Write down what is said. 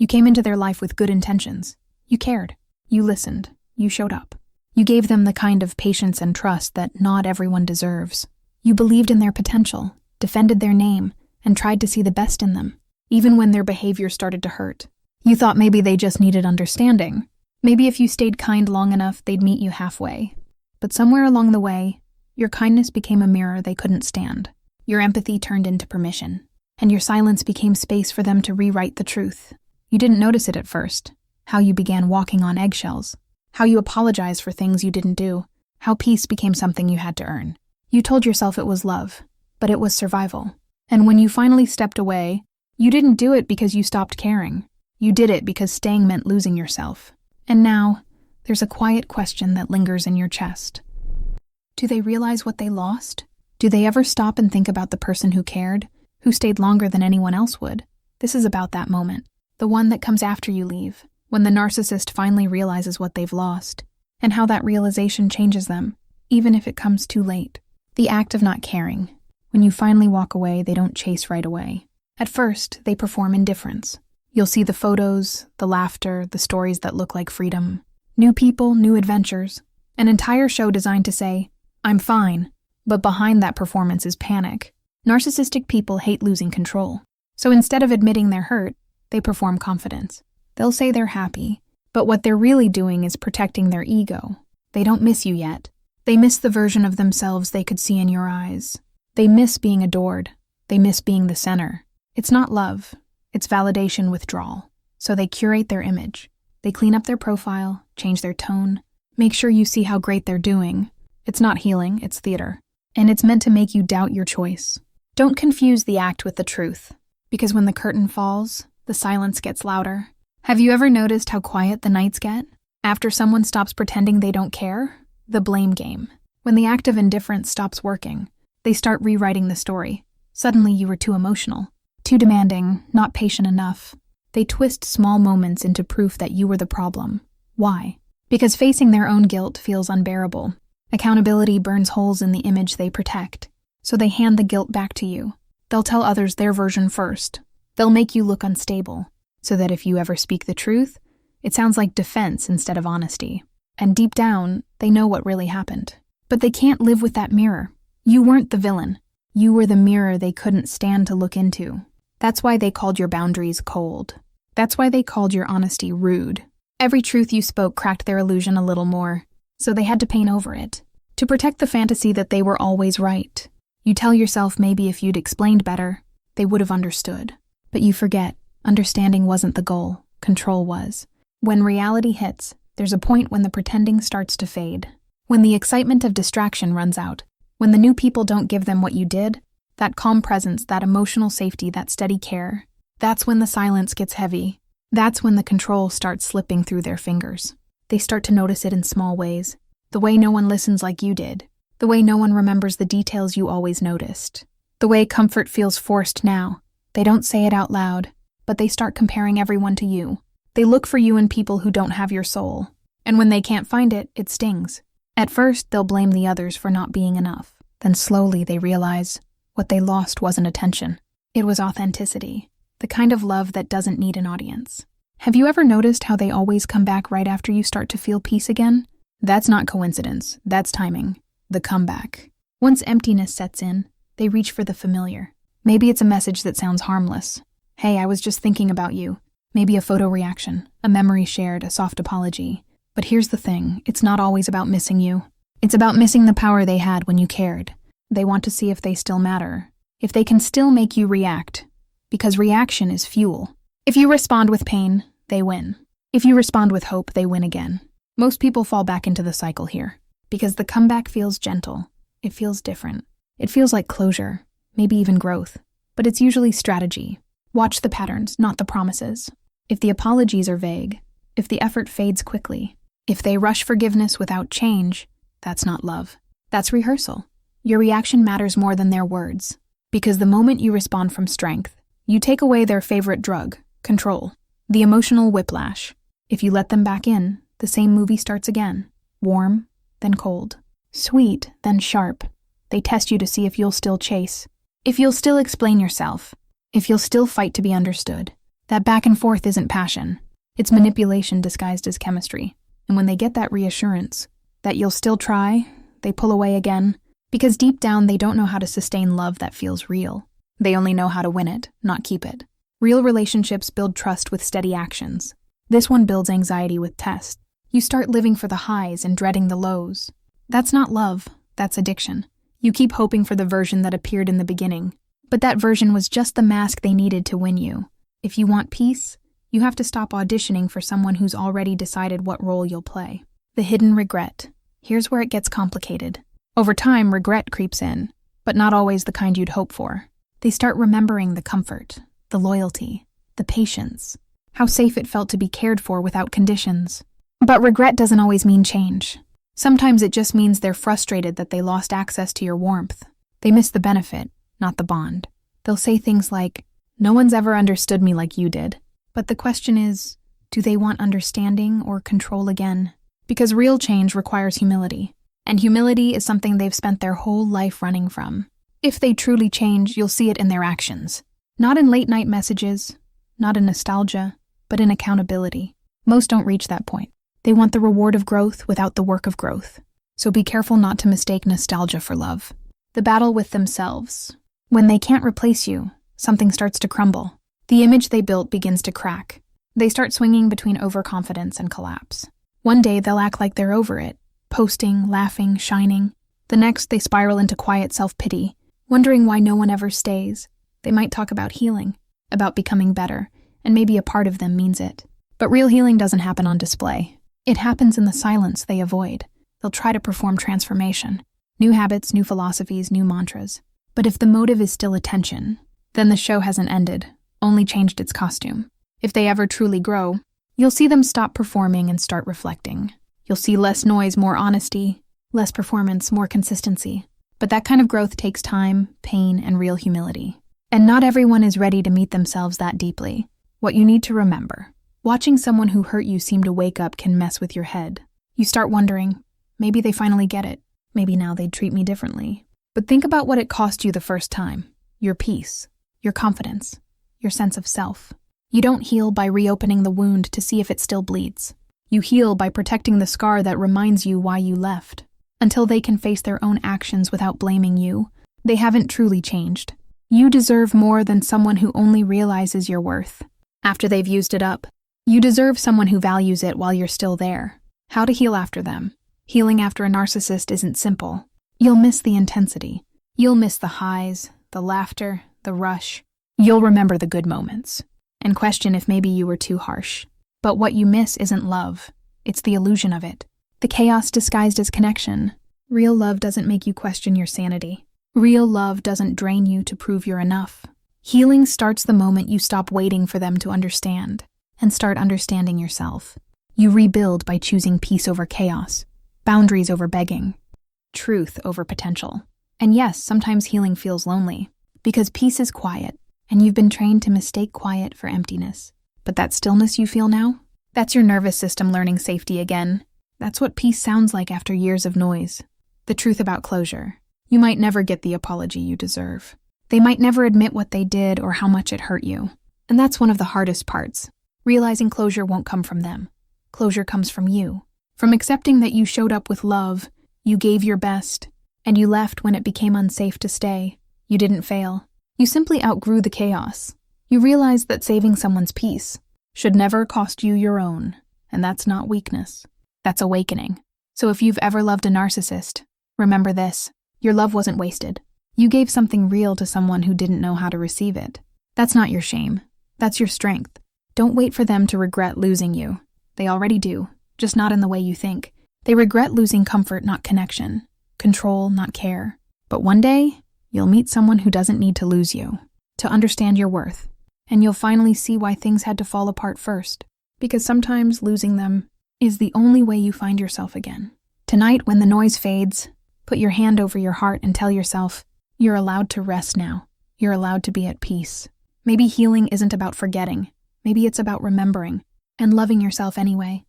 You came into their life with good intentions. You cared. You listened. You showed up. You gave them the kind of patience and trust that not everyone deserves. You believed in their potential, defended their name, and tried to see the best in them, even when their behavior started to hurt. You thought maybe they just needed understanding. Maybe if you stayed kind long enough, they'd meet you halfway. But somewhere along the way, your kindness became a mirror they couldn't stand. Your empathy turned into permission, and your silence became space for them to rewrite the truth. You didn't notice it at first, how you began walking on eggshells, how you apologized for things you didn't do, how peace became something you had to earn. You told yourself it was love, but it was survival. And when you finally stepped away, you didn't do it because you stopped caring. You did it because staying meant losing yourself. And now, there's a quiet question that lingers in your chest. Do they realize what they lost? Do they ever stop and think about the person who cared, who stayed longer than anyone else would? This is about that moment, the one that comes after you leave, when the narcissist finally realizes what they've lost, and how that realization changes them, even if it comes too late. The act of not caring. When you finally walk away, they don't chase right away. At first, they perform indifference. You'll see the photos, the laughter, the stories that look like freedom. New people, new adventures. An entire show designed to say, "I'm fine," but behind that performance is panic. Narcissistic people hate losing control. So instead of admitting they're hurt, they perform confidence. They'll say they're happy, but what they're really doing is protecting their ego. They don't miss you yet. They miss the version of themselves they could see in your eyes. They miss being adored. They miss being the center. It's not love. It's validation withdrawal. So they curate their image. They clean up their profile, change their tone, make sure you see how great they're doing. It's not healing, it's theater. And it's meant to make you doubt your choice. Don't confuse the act with the truth. Because when the curtain falls, the silence gets louder. Have you ever noticed how quiet the nights get? After someone stops pretending they don't care? The blame game. When the act of indifference stops working, they start rewriting the story. Suddenly you were too emotional, too demanding, not patient enough. They twist small moments into proof that you were the problem. Why? Because facing their own guilt feels unbearable. Accountability burns holes in the image they protect. So they hand the guilt back to you. They'll tell others their version first. They'll make you look unstable, so that if you ever speak the truth, it sounds like defense instead of honesty. And deep down, they know what really happened. But they can't live with that mirror. You weren't the villain. You were the mirror they couldn't stand to look into. That's why they called your boundaries cold. That's why they called your honesty rude. Every truth you spoke cracked their illusion a little more, so they had to paint over it. To protect the fantasy that they were always right. You tell yourself maybe if you'd explained better, they would have understood. But you forget, understanding wasn't the goal, control was. When reality hits, there's a point when the pretending starts to fade. When the excitement of distraction runs out. When the new people don't give them what you did, that calm presence, that emotional safety, that steady care, that's when the silence gets heavy. That's when the control starts slipping through their fingers. They start to notice it in small ways. The way no one listens like you did. The way no one remembers the details you always noticed. The way comfort feels forced now. They don't say it out loud, but they start comparing everyone to you. They look for you in people who don't have your soul. And when they can't find it, it stings. At first, they'll blame the others for not being enough. Then slowly they realize what they lost wasn't attention. It was authenticity. The kind of love that doesn't need an audience. Have you ever noticed how they always come back right after you start to feel peace again? That's not coincidence. That's timing. The comeback. Once emptiness sets in, they reach for the familiar. Maybe it's a message that sounds harmless. Hey, I was just thinking about you. Maybe a photo reaction, a memory shared, a soft apology. But here's the thing, it's not always about missing you. It's about missing the power they had when you cared. They want to see if they still matter, if they can still make you react. Because reaction is fuel. If you respond with pain, they win. If you respond with hope, they win again. Most people fall back into the cycle here. Because the comeback feels gentle. It feels different. It feels like closure, maybe even growth. But it's usually strategy. Watch the patterns, not the promises. If the apologies are vague, if the effort fades quickly, if they rush forgiveness without change, that's not love. That's rehearsal. Your reaction matters more than their words. Because the moment you respond from strength, you take away their favorite drug, control, the emotional whiplash. If you let them back in, the same movie starts again. Warm, then cold. Sweet, then sharp. They test you to see if you'll still chase. If you'll still explain yourself. If you'll still fight to be understood. That back and forth isn't passion. It's manipulation disguised as chemistry. And when they get that reassurance, that you'll still try, they pull away again, because deep down they don't know how to sustain love that feels real. They only know how to win it, not keep it. Real relationships build trust with steady actions. This one builds anxiety with tests. You start living for the highs and dreading the lows. That's not love, that's addiction. You keep hoping for the version that appeared in the beginning, but that version was just the mask they needed to win you. If you want peace, you have to stop auditioning for someone who's already decided what role you'll play. The hidden regret. Here's where it gets complicated. Over time, regret creeps in, but not always the kind you'd hope for. They start remembering the comfort, the loyalty, the patience, how safe it felt to be cared for without conditions. But regret doesn't always mean change. Sometimes it just means they're frustrated that they lost access to your warmth. They miss the benefit, not the bond. They'll say things like, "No one's ever understood me like you did." But the question is, do they want understanding or control again? Because real change requires humility. And humility is something they've spent their whole life running from. If they truly change, you'll see it in their actions. Not in late-night messages, not in nostalgia, but in accountability. Most don't reach that point. They want the reward of growth without the work of growth. So be careful not to mistake nostalgia for love. The battle with themselves. When they can't replace you, something starts to crumble. The image they built begins to crack. They start swinging between overconfidence and collapse. One day they'll act like they're over it, posting, laughing, shining. The next they spiral into quiet self-pity, wondering why no one ever stays. They might talk about healing, about becoming better, and maybe a part of them means it. But real healing doesn't happen on display. It happens in the silence they avoid. They'll try to perform transformation. New habits, new philosophies, new mantras. But if the motive is still attention, then the show hasn't ended, only changed its costume. If they ever truly grow, you'll see them stop performing and start reflecting. You'll see less noise, more honesty, less performance, more consistency. But that kind of growth takes time, pain, and real humility. And not everyone is ready to meet themselves that deeply. What you need to remember: watching someone who hurt you seem to wake up can mess with your head. You start wondering, maybe they finally get it. Maybe now they'd treat me differently. But think about what it cost you the first time. Your peace, your confidence, your sense of self. You don't heal by reopening the wound to see if it still bleeds. You heal by protecting the scar that reminds you why you left. Until they can face their own actions without blaming you, they haven't truly changed. You deserve more than someone who only realizes your worth after they've used it up. You deserve someone who values it while you're still there. How to heal after them. Healing after a narcissist isn't simple. You'll miss the intensity. You'll miss the highs, the laughter, the rush. You'll remember the good moments and question if maybe you were too harsh. But what you miss isn't love. It's the illusion of it. The chaos disguised as connection. Real love doesn't make you question your sanity. Real love doesn't drain you to prove you're enough. Healing starts the moment you stop waiting for them to understand and start understanding yourself. You rebuild by choosing peace over chaos, boundaries over begging, truth over potential. And yes, sometimes healing feels lonely because peace is quiet and you've been trained to mistake quiet for emptiness. But that stillness you feel now, that's your nervous system learning safety again. That's what peace sounds like after years of noise. The truth about closure. You might never get the apology you deserve. They might never admit what they did or how much it hurt you. And that's one of the hardest parts. Realizing closure won't come from them. Closure comes from you. From accepting that you showed up with love, you gave your best, and you left when it became unsafe to stay. You didn't fail. You simply outgrew the chaos. You realized that saving someone's peace should never cost you your own. And that's not weakness. That's awakening. So if you've ever loved a narcissist, remember this: your love wasn't wasted. You gave something real to someone who didn't know how to receive it. That's not your shame. That's your strength. Don't wait for them to regret losing you. They already do, just not in the way you think. They regret losing comfort, not connection. Control, not care. But one day, you'll meet someone who doesn't need to lose you, to understand your worth. And you'll finally see why things had to fall apart first. Because sometimes losing them is the only way you find yourself again. Tonight, when the noise fades, put your hand over your heart and tell yourself, you're allowed to rest now. You're allowed to be at peace. Maybe healing isn't about forgetting. Maybe it's about remembering and loving yourself anyway.